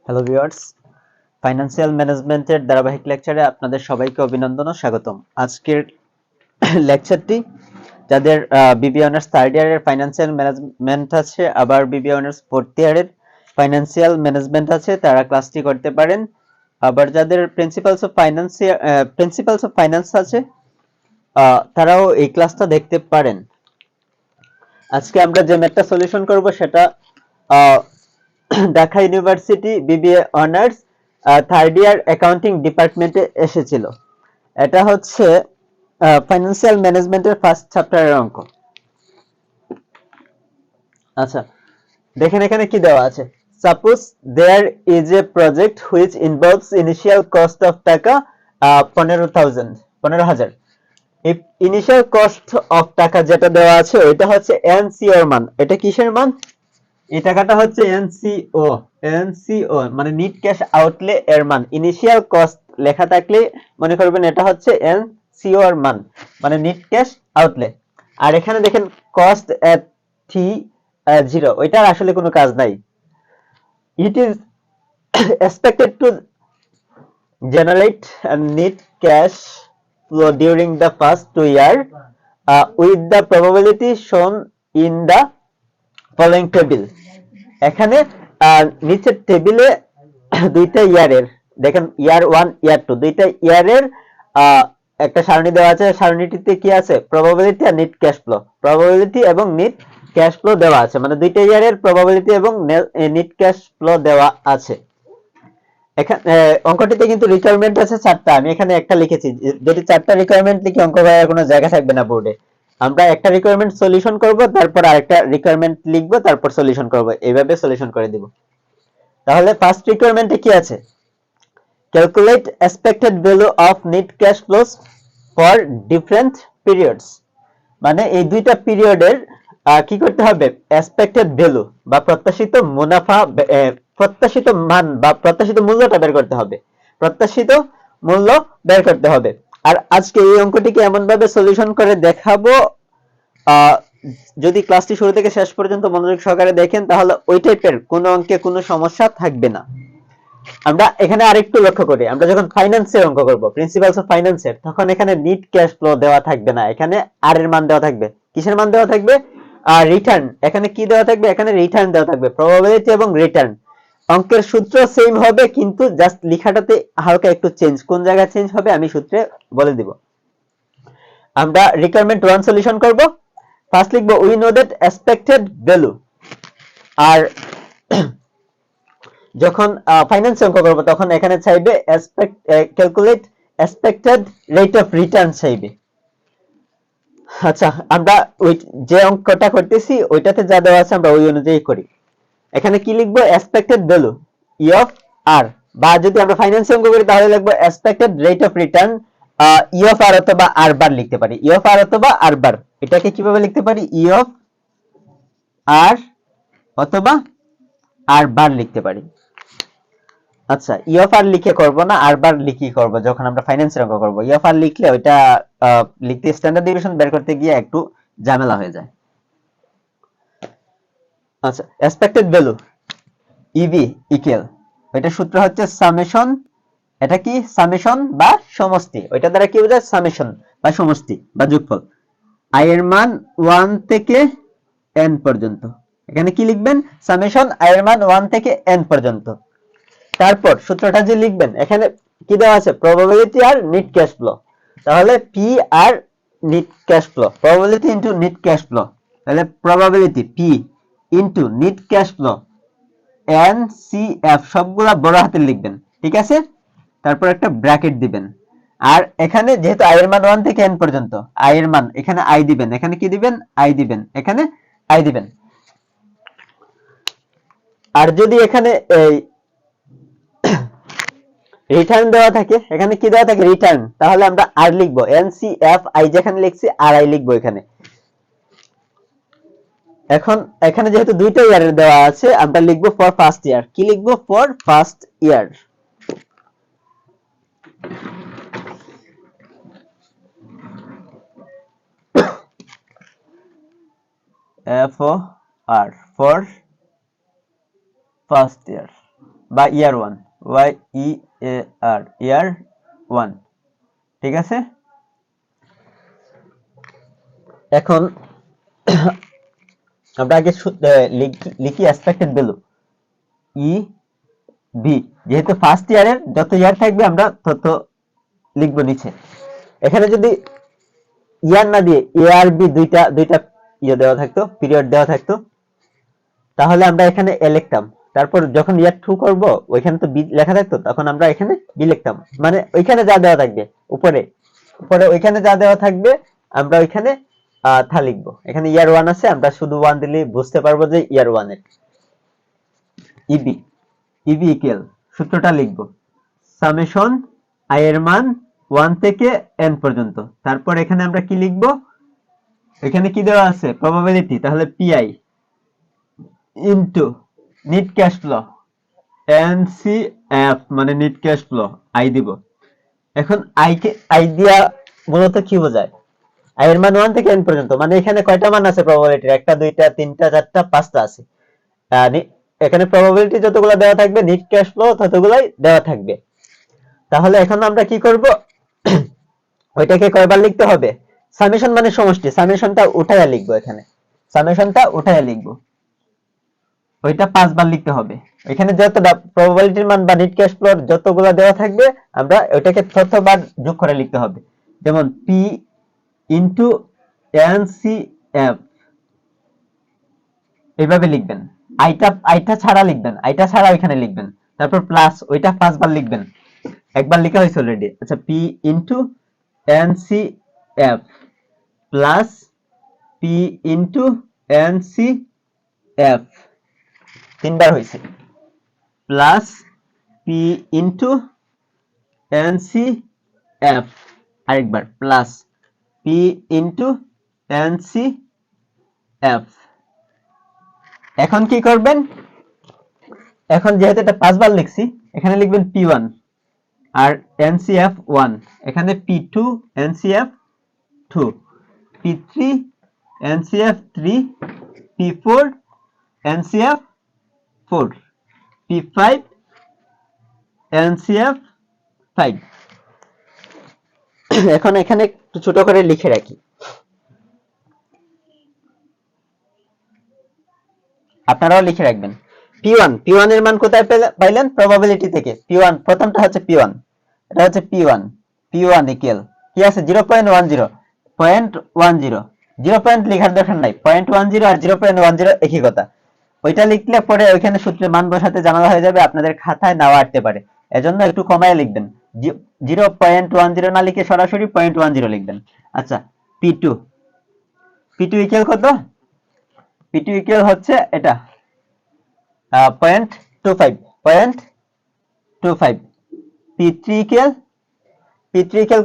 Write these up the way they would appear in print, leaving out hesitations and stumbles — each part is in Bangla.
হ্যালো ভিউয়ার্স, ফাইন্যান্সিয়াল ম্যানেজমেন্টের ধারাবাহিক লেকচারে আপনাদের সবাইকে অভিনন্দন ও স্বাগতম। আজকের লেকচারটি যাদের বিবিএ অনার্স থার্ড ইয়ারের ফাইন্যান্সিয়াল ম্যানেজমেন্ট আছে, আবার বিবিএ অনার্স ফোর্থ ইয়ারের ফাইন্যান্সিয়াল ম্যানেজমেন্ট আছে, তারা ক্লাসটি করতে পারেন। আবার যাদের প্রিন্সিপালস অফ ফাইন্যান্স আছে, তারাও এই ক্লাসটা দেখতে পারেন। আজকে আমরা যে ম্যাথটা সলিউশন করব সেটা Dhaka university BBA honours third year accounting ডিপার্টমেন্টে এসেছিল। এটা হচ্ছে ফাইন্যান্সিয়াল ম্যানেজমেন্টের ফার্স্ট চ্যাপ্টারের অঙ্ক। আচ্ছা, দেখেন এখানে কি দেওয়া আছে। Suppose there is a project which involves initial cost of taka 15,000। If initial cost of টাকা যেটা দেওয়া আছে ওইটা হচ্ছে এনসিওর মান। এটা কিসের মান? এই টাকাটা হচ্ছে এনসিও মানে নিট ক্যাশ আউটলে এর মান। ইনিশিয়াল কস্ট লেখা থাকলে মনে করবেন এটা হচ্ছে এনসিও এর মান, মানে নিট ক্যাশ আউটলে। আর এখানে দেখেন কস্ট এট 0, ওইটার আসলে কোনো কাজ নাই। It is expected to generate net cash flow during the first 2 years with the probability shown in the following table. এখানে নিচের টেবিলে দুইটা ইয়ারের, দেখেন ইয়ার 1 ইয়ার 2 দুইটা ইয়ারের একটা সারণী দেওয়া আছে। সারণীটিতে কি আছে? প্রবাবিলিটি আর নিট ক্যাশ ফ্লো, প্রবাবিলিটি এবং নিট ক্যাশ ফ্লো দেওয়া আছে, মানে দুইটা ইয়ারের প্রবাবিলিটি এবং নিট ক্যাশ ফ্লো দেওয়া আছে। এখানে অঙ্কটিতে কিন্তু রিকোয়ারমেন্ট আছে 4টা, আমি এখানে একটা লিখেছি। যদি 4টা রিকোয়ারমেন্ট লিখি অঙ্ক করার কোনো জায়গা থাকবে না বোর্ডে। আমরা একটা রিকোয়ারমেন্ট সলিউশন করব, তারপর আরেকটা রিকোয়ারমেন্ট লিখব, তারপর সলিউশন করব, এইভাবে সলিউশন করে দিব। তাহলে ফার্স্ট রিকোয়ারমেন্টে কি আছে? Calculate expected value of net cash flows for different periods, মানে এই দুইটা পিরিয়ডের কি করতে হবে? এক্সপেক্টেড ভ্যালু বা প্রত্যাশিত মুনাফা, প্রত্যাশিত মান বা প্রত্যাশিত মূল্যটা বের করতে হবে, প্রত্যাশিত মূল্য বের করতে হবে। আর আজকে এই অঙ্কটিকে এমন ভাবে সলিউশন করে দেখাবো, যদি ক্লাসটি শুরু থেকে শেষ পর্যন্ত মনোযোগ সহকারে দেখেন তাহলে ওই টাইপের কোনো অঙ্কে কোনো সমস্যা থাকবে না। আমরা এখানে আরেকটু লক্ষ্য করি, আমরা যখন ফাইন্যান্সের অঙ্ক করব, প্রিন্সিপালস অফ ফাইন্যান্সের, তখন এখানে নিট ক্যাশ ফ্লো দেওয়া থাকবে না, এখানে আর এর মান দেওয়া থাকবে। কিসের মান দেওয়া থাকবে? রিটার্ন। এখানে কি দেওয়া থাকবে? এখানে রিটার্ন দেওয়া থাকবে, প্রবাবিলিটি এবং রিটার্ন। অঙ্কের সূত্র সেম হবে, কিন্তু জাস্ট লেখাটাতে হালকা একটু চেঞ্জ। কোন জায়গায় চেঞ্জ হবে আমি সূত্রে বলে দিব। আমরা রিকোয়ারমেন্ট 1 সলিউশন করব। ফার্স্ট লিখব we know that expected value. আর যখন ফাইন্যান্স অঙ্ক করব তখন এখানে চাইবে calculate expected rate of return চাইবে। আচ্ছা, আমরা ওই যে অঙ্কটা করতেছি ওইটাতে যা দেওয়া আছে আমরা ওই অনুযায়ী করি। এখানে কি লিখবো? Expected value E of R, বা যদি আমরা ফাইন্যান্স অঙ্ক করি তাহলে লিখবো expected rate of return E of R অথবা আর বার লিখতে পারি। ই অফ আর অথবা আর বার, এটাকে কিভাবে লিখতে পারি? ই অফ আর অথবা আর বার লিখতে পারি। আচ্ছা, ই অফ আর লিখে করব না, আর বার লিখে করব। যখন আমরা ফাইন্যান্সের অঙ্ক করব ই অফ আর লিখলে ওইটা লিখতে স্ট্যান্ডার্ড ডেভিয়েশন বের করতে গিয়ে একটু ঝামেলা হয়ে যায়। আচ্ছা, এক্সপেক্টেড ভ্যালু ইভি ইকুয়াল, এটা সূত্র হচ্ছে সামেশন। এটা কি? সামেশন বা সমষ্টি। ওইটা দ্বারা কি বোঝায়? সামেশন বা সমষ্টি বা যোগফল। আই এর মান 1 থেকে n পর্যন্ত। এখানে কি লিখবেন? সামেশন আই এর মান 1 থেকে n পর্যন্ত। তারপর সূত্রটা যে লিখবেন, এখানে কি দেওয়া আছে? প্রবাবিলিটি আর নিট ক্যাশ ফ্লো। তাহলে পি আর net cash flow, probability into net cash flow. তাহলে probability P into net cash flow NCF, সবগুলা বড় হাতে লিখবেন, ঠিক আছে? তারপর একটা ব্র্যাকেট দিবেন। আর এখানে যেহেতু আই এর মান 1 থেকে n পর্যন্ত, আই এর মান এখানে আই দিবেন, এখানে কি দিবেন? আই দিবেন, এখানে আই দিবেন। আর যদি এখানে এই রিটার্ন দেওয়া থাকে, এখানে কি দেওয়া থাকে? রিটার্ন, তাহলে আমরা আর লিখবো, এনসিএফ আই যেখানে লিখছি আর আই লিখবো এখানে। এখন এখানে যেহেতু দুইটা ইয়ারের দেওয়া আছে আমরা লিখবো ফর ফার্স্ট ইয়ার। কি লিখবো? For first year. F O R, for first year. বা ইয়ার 1, ওয়াই ই এ আর, ইয়ার 1। ঠিক আছে, এখন আমরা আগে লিখি এক্সপেক্টেড ভ্যালু ই বি, যেহেতু ফার্স্ট ইয়ারের যত ইয়ার থাকবে আমরা তত লিখবো নিচে। এখানে যদি ইয়ার না দিয়ে এ আর বি দুইটা ইয়ে দেওয়া থাকতো, পিরিয়ড দেওয়া থাকতো, তাহলে আমরা এখানে এ লিখতাম। তারপর যখন ইয়ার 2 করব ওইখানে তো বি লেখা থাকতো, তখন আমরা এখানে বি লিখতাম। মানে ওইখানে যা দেওয়া থাকবে উপরে ওইখানে যা দেওয়া থাকবে আমরা ওইখানে তা লিখবো। এখানে ইয়ার 1 আছে, আমরা শুধু 1 দিলে বুঝতে পারবো যে ইয়ার 1 এর। ইবি ইকুয়াল সূত্রটা লিখবো সামেশন আই এর মান 1 থেকে n পর্যন্ত। তারপর এখানে আমরা কি লিখবো, এখানে কি দেওয়া আছে প্রবাবিলিটি, তাহলে PI into net cash flow NCF মানে নিট ক্যাশ ফ্লো আই দিব। এখন আই দিয়া মূলত কি বোঝায়, আই এর মান 1 থেকে n পর্যন্ত, মানে এখানে কয়টা মান আছে প্রবাবিলিটির, 1 2 3 4 5টা আছে। এখানে প্রবাবিলিটি যতগুলো দেওয়া থাকবে নিট ক্যাশ ফ্লো ততগুলাই দেওয়া থাকবে। তাহলে এখন আমরা কি করব, ওইটাকে কয়বার লিখতে হবে, সামেশন মানে সমষ্টি, সামেশনটা উঠায়া লিখবো। এখানে সামেশনটা উঠায়া লিখবো, ওইটা 5 বার লিখতে হবে। এখানে যতটা প্রবাবিলিটির মান বা নিট ক্যাশ ফ্লো যতগুলো দেওয়া থাকবে আমরা ওইটাকে ততবার যোগ করে লিখতে হবে। যেমন পি ইনটু এনসিএফ এইভাবে লিখবেন। আইটা ছাড়া লিখবেন, আইটা ছাড়া ওইখানে লিখবেন। তারপর প্লাস ওইটা 5 বার লিখবেন, একবার লেখা হয়েছে অলরেডি। আচ্ছা, P into NCF plus P into NCF 3 বার হয়েছে, প্লাস পি ইনটু এনসিএফ আরেকবার, প্লাস পি ইনটু এনসিএফ। এখন কি করবেন, এখন যেহেতু এটা 5 বার লিখছি, এখানে লিখবেন P1 আর NCF 1, এখানে P2 NCF 2, P3 NCF 3, P4 NCF 4, P5 NCF 5। এখন এখানে একটু ছোট করে লিখে রাখি, আপনারাও লিখে রাখবেন। P1 এর মান কোথায় পাইলেন, প্রবাবিলিটি থেকে। P1 প্রথমটা হচ্ছে P1, এটা হচ্ছে P1 ইকুয়াল কি আছে 0.10, 0 পয়েন্ট লেখার দরকার নাই, 0.10 আর 0.10 একই কথা। ওইটা লিখলে পরে ওইখানে সূত্রের মান বসাতে জানালা হয়ে যাবে, আপনাদের খাতায় নাও আসতে পারে, এজন্য একটু কমায় লিখবেন। 0.10 না লিখে সরাসরি 0.10 লিখবেন। আচ্ছা, P2 ইকুয়াল কত, P2 ইকুয়াল হচ্ছে এটা 0.25, P3 ইকুয়াল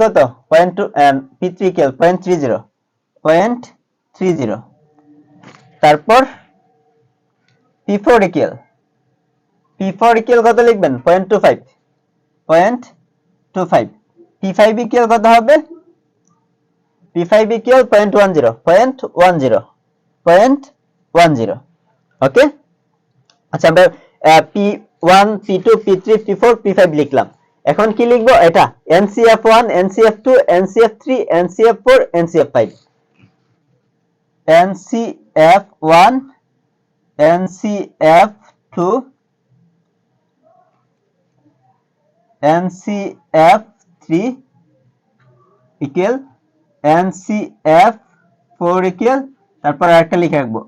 কত, P3 ইকুয়াল 0.30। তারপর P4 ইকুয়াল কত লিখবেন, 0.25, P5 ইকুয়াল কত হবে, P5 ইকুয়াল 0.10, ওকে। আচ্ছা, আমরা P1 P2 P3 P4 P5 লিখলাম। এখন কি লিখবো, এটা NCF1 NCF2 NCF3 NCF4 NCF5, NCF1 NCF2 NCF3 equal NCF4 equal, তারপর আরেকটা লিখে রাখবো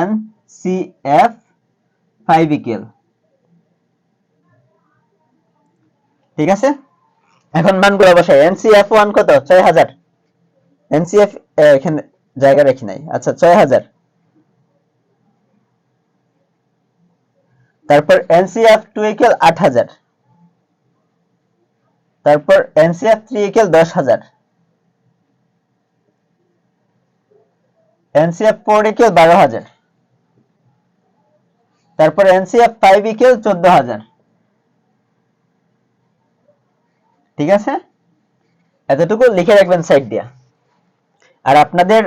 NCF5 ইকুয়াল। ঠিক আছে, এখন মানগুলো বসাই। NCF1 কত, 6000, NCF এখানে জায়গা রাখি নাই, আচ্ছা 6000। তারপর NCF2 ইকুয়াল 8000, তারপর NCF3 ইকুয়াল 10000, NCF4 ইকুয়াল 12000, তারপর NCF5 ইকুয়াল 14000। ঠিক আছে, এতটুকু লিখে রাখবেন সাইড দিয়া। আর আপনাদের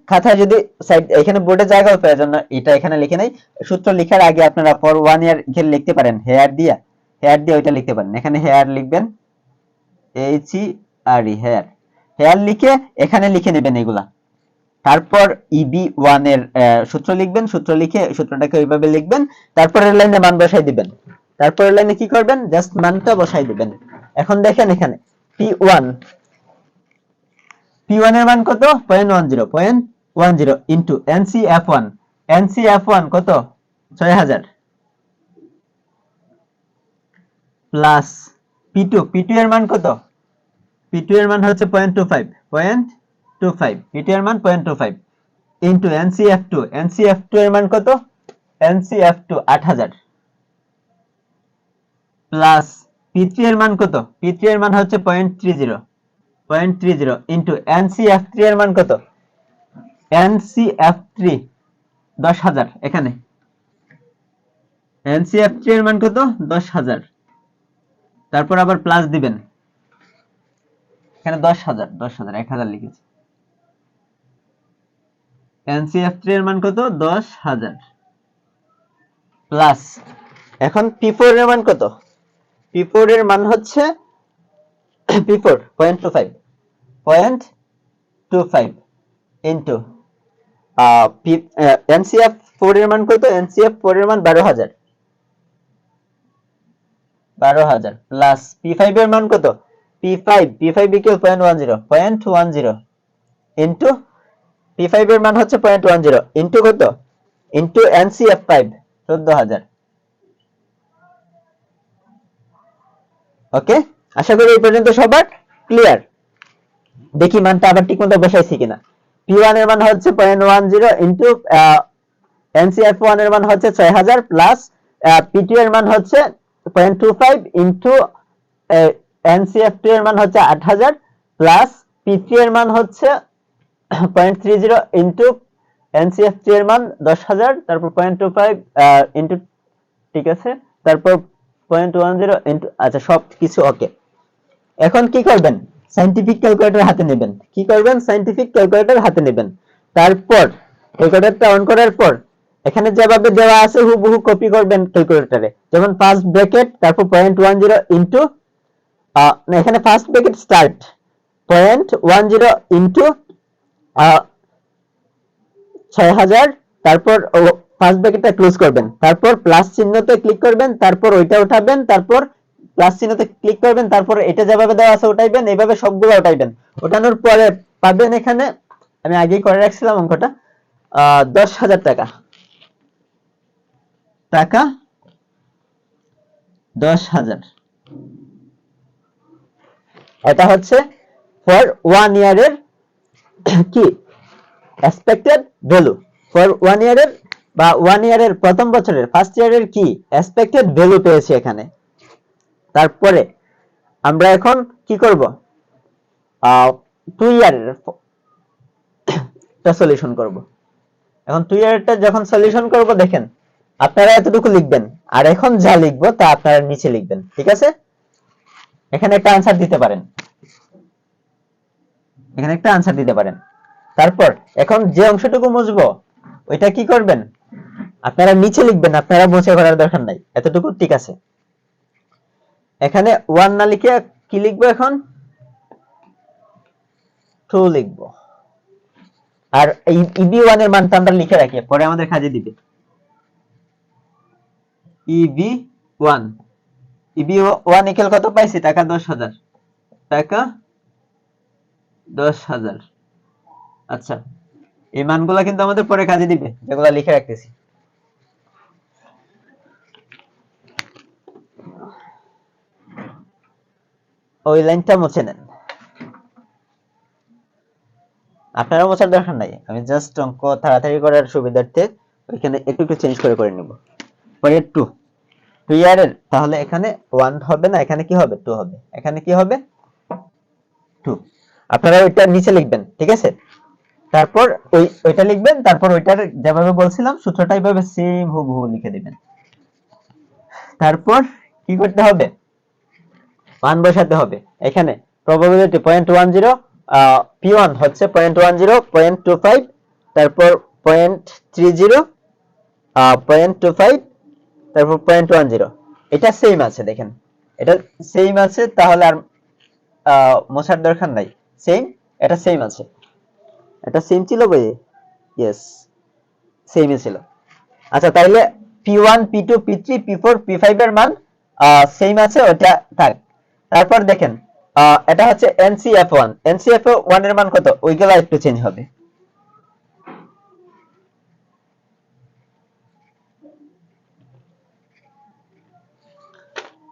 খাতায় যদি সাইড এখানে বোর্ডে জায়গা প্রয়োজন না, এটা এখানে লিখে নাই, সূত্র লেখার আগে আপনারা ফর 1 ইয়ার লিখতে পারেন হেয়ার দিয়া, হেয়ার দিয়ে ওইটা লিখতে পারেন। এখানে হেয়ার লিখবেন, HERE হেয়ার, হেয়ার লিখে এখানে লিখে নেবেন এগুলা। তারপর EB1 এর সূত্র লিখবেন, সূত্র লিখে সূত্রটাকে ওইভাবে লিখবেন, তারপরের লাইনে মান বসাই দিবেন। তারপরের লাইনে কি করবেন, জাস্ট মানটা বসাই দিবেন। এখন দেখেন এখানে P1 এর মান কত, 0.10 ইনটু NCF1 কত 6000 প্লাস P2 এর মান কত, P2 এর মান হচ্ছে 0.25 P2 এর মান 0.25 ইনটু NCF2 এর মান কত, NCF2 8000 প্লাস P3 এর মান কত, P3 এর মান হচ্ছে 0.30 ইনটু NCF3 এর মান কত, NCF3 10000, এখানে NCF3 এর মান কত 10000, তারপর আবার প্লাস দিবেন, এখানে 10000 1000 লিখেছি, NCF3 এর মান কত 10000 প্লাস এখন P4 এর মান কত, P4 এর মান হচ্ছে P4 0.25 ইনটু NCF4 এর মান কত, NCF4 এর মান 12000 প্লাস P5 এর মান কত, P5 ইকুয়াল 0.10 ইনটু P5 এর মান হচ্ছে 0.10 ইনটু কত, ইনটু NCF5 14000। ওকে, আশা করি এই পর্যন্ত সবার ক্লিয়ার। দেখি মানটা আবার ঠিকমতো বসাইছি কিনা। P1 এর মান হচ্ছে 0.10 ইনটু NCF1 এর মান হচ্ছে 6000 প্লাস P2 এর মান হচ্ছে 0.25 ইনটু NCF2 এর মান হচ্ছে 8000 প্লাস P3 এর মান হচ্ছে 0.30 ইনটু NCF3 এর মান 10000, তারপর 0.25 ইনটু, ঠিক আছে, তারপর 0.10 ইনটু, আচ্ছা সব কিছু ওকে। এখন কি করবেন, সায়েন্টিফিক ক্যালকুলেটর হাতে নেবেন, কি করবেন, সায়েন্টিফিক ক্যালকুলেটর হাতে নেবেন। তারপর ক্যালকুলেটরটা অন করার পর এখানে যেভাবে দেওয়া আছে হুবহু কপি করবেন ক্যালকুলেটরে, যেমন ফার্স্ট ব্র্যাকেট, তারপর 0.10 ইনটু, এখানে ফার্স্ট ব্র্যাকেট স্টার্ট 0.10 ইনটু 6000, তারপর ফার্স্ট ব্র্যাকেটটা ক্লোজ করবেন, তারপর প্লাস চিহ্নতে ক্লিক করবেন, তারপর ওইটা উঠাবেন, তারপর প্লাস চিহ্নতে ক্লিক করবেন, তারপর এটা যেভাবে দেওয়া আছে ওঠাইবেন, এইভাবে সবগুলো উঠাইবেন। ওঠানোর পরে পাবেন এখানে, আমি আগেই করে রাখছিলাম অঙ্কটা, 10000 টাকা 10000। এটা হচ্ছে ফর 1 ইয়ারের কি এক্সপেক্টেড ভ্যালু, ফর 1 ইয়ারের বা 1 ইয়ারের প্রথম বছরের ফার্স্ট ইয়ারের কি এক্সপেক্টেড ভ্যালু পেয়েছি এখানে। তারপরে আমরা এখন কি করব, 2 ইয়ারের টা সলিউশন করব। এখন 2 ইয়ারেরটা যখন সলিউশন করব, দেখেন আপনারা এতটুকু লিখবেন, আর এখন যা লিখবো তা আপনারা নিচে লিখবেন, ঠিক আছে। এখানে একটা আনসার দিতে পারেন, এখানে একটা আনসার দিতে পারেন। তারপর এখন যে অংশটুকু মুছবো ওইটা কি করবেন, আপনারা নিচে লিখবেন, আপনারা মুছে করার দরকার নাই, এতটুকু ঠিক আছে। এখানে 1 না লিখে কি লিখবো, এখন 2 লিখবো। আর এই EB1 এর মানটা আমরা লিখে রাখি, পরে আমাদের কাজে দিবে। EB1 ইকুয়াল কত পাইছি, টাকা 10000, টাকা 10000। আচ্ছা, এই মানগুলো কিন্তু আমাদের পরে কাজে দিবে, যেগুলো লিখে রাখতেছি। ওই লাইনটা মুছে নেন, আপনারা মোছার দরকার নাই, আমি জাস্ট অঙ্ক তাড়াতাড়ি করার সুবিধার্থে ওইখানে একটু একটু চেঞ্জ করে নেব। পরে 2 ইয়ারের, তাহলে এখানে 1 হবে না, এখানে কি হবে 2 হবে, এখানে কি হবে 2। আপনারা ওইটা নিচে লিখবেন, ঠিক আছে। তারপর ওইটা লিখবেন, তারপর ওইটার যেভাবে বলছিলাম সূত্রটা এইভাবে সেম হুবহু লিখে দিবেন। তারপর কি করতে হবে, মান বসাতে হবে। এখানে প্রবাবিলিটি 0.10, P1 হচ্ছে 0.10, 0.25, তারপর 0.30, 0.25, তারপর 0.10। এটা সেম আছে, দেখেন এটা সেম আছে, তাহলে আর মোছার দরকার নাই। সেম, এটা সেম আছে, এটা সেম ছিল বইয়ে, ইয়েস সেমই ছিল। আচ্ছা তাইলে P1 P2 P3 P4 P5 এর মান সেম আছে, ওটা থাক। তারপর দেখেন এটা হচ্ছে NCF1, NCF1 এর মান কত, ওইগুলা একটু চেঞ্জ হবে।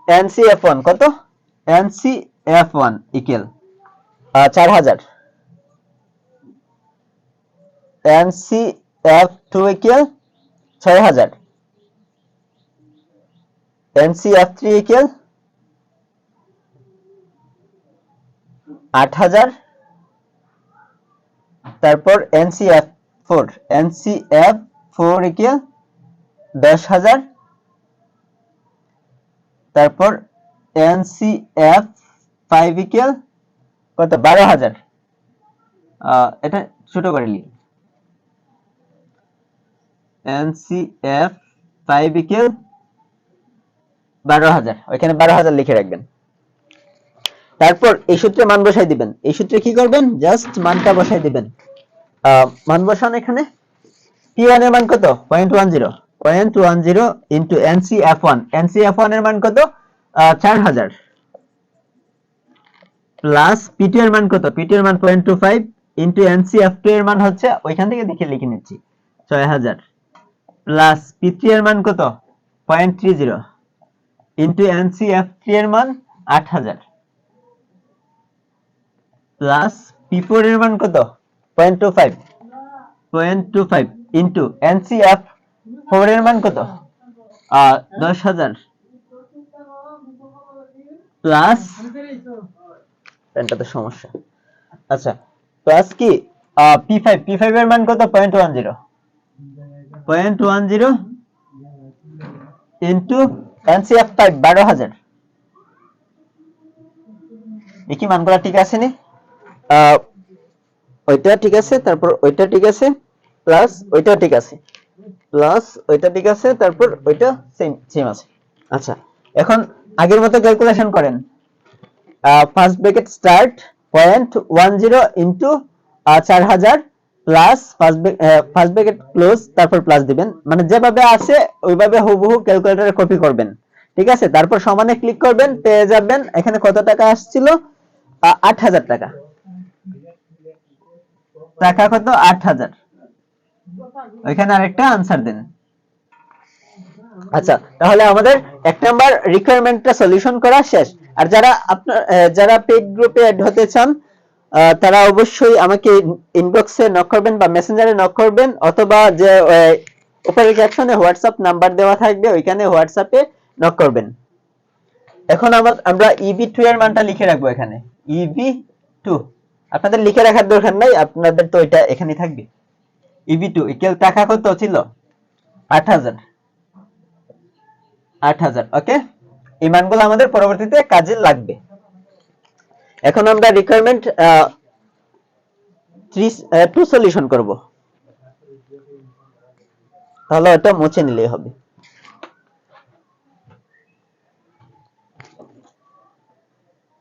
NCF1 কত, NCF1 equal 4000, NCF2 equal 6000, NCF3 equal 8000, তারপর NCF4 ইকুয়াল 10000, তারপর NCF5 ইকুয়াল কত, 12000। এটা ছোট করে লিখি, NCF5 ইকুয়াল 12000, ওইখানে 12000 লিখে রাখবেন। তারপর এই সূত্রে মান বসাই দিবেন। এই সূত্রে কি করবেন, জাস্ট মানটা বসাই দিবেন। মান বসান এখানে। P1 এর মান কত, 0.10 ইনটু NCF1, NCF1 এর মান কত 4000, প্লাস P2 এর মান কত, P2 এর মান 0.25 ইনটু NCF2 এর মান হচ্ছে, ওইখান থেকে দেখে লিখে নিচ্ছি 6000, প্লাস P3 এর মান কত 0.30 ইনটু NCF3 এর মান 8000, প্লাস P4 এর মান কত 0.25 ইনটু NCF4 এর মান কত 10000, প্লাস পেনটাতে সমস্যা, আচ্ছা প্লাস কি P5 এর মান কত 0.10 ইনটু NCF5 12000। দেখি মানগুলো ঠিক আছে নি, ওইটা ঠিক আছে, তারপর ওইটা ঠিক আছে, প্লাস ওইটা ঠিক আছে, প্লাস ওইটা ঠিক আছে, তারপর ওইটা সেম আছে। আচ্ছা এখন আগের মতো ক্যালকুলেশন করেন। First bracket start 0.10 into 4000 plus first bracket close, তারপর প্লাস দিবেন, মানে যেভাবে আছে ওইভাবে হুবহু ক্যালকুলেটরে কপি করবেন, ঠিক আছে। তারপর সমানে ক্লিক করবেন, পেয়ে যাবেন এখানে কত টাকা আসছিল 8000 টাকা। টাকা কত 8000, ওইখানে আরেকটা আনসার দেন। আচ্ছা তাহলে আমাদের 1 নাম্বার রিকোয়ারমেন্টটা সলিউশন করা শেষ। আর যারা পেইড গ্রুপে অ্যাড হতে চান তারা অবশ্যই আমাকে ইনবক্সে নক করবেন বা মেসেঞ্জারে নক করবেন, অথবা যে উপরের ক্যাপশনে হোয়াটসঅ্যাপ নাম্বার দেওয়া থাকবে, ওইখানে হোয়াটসঅ্যাপে নক করবেন। এখন আমরা EB2 এর মানটা লিখে রাখবো এখানে, EB2 আপনাদের লিখে রাখার দরকার নাই, আপনাদের তো এটা এখানেই থাকবে। EB2 ইকুয়াল টাকা কত ছিল 8000, ওকে। এই মানগুলো আমাদের পরবর্তীতে কাজে লাগবে। এখন আমরা রিকোয়ারমেন্ট 2 সলিউশন করব, তাহলে এটা মুছে নিলেই হবে।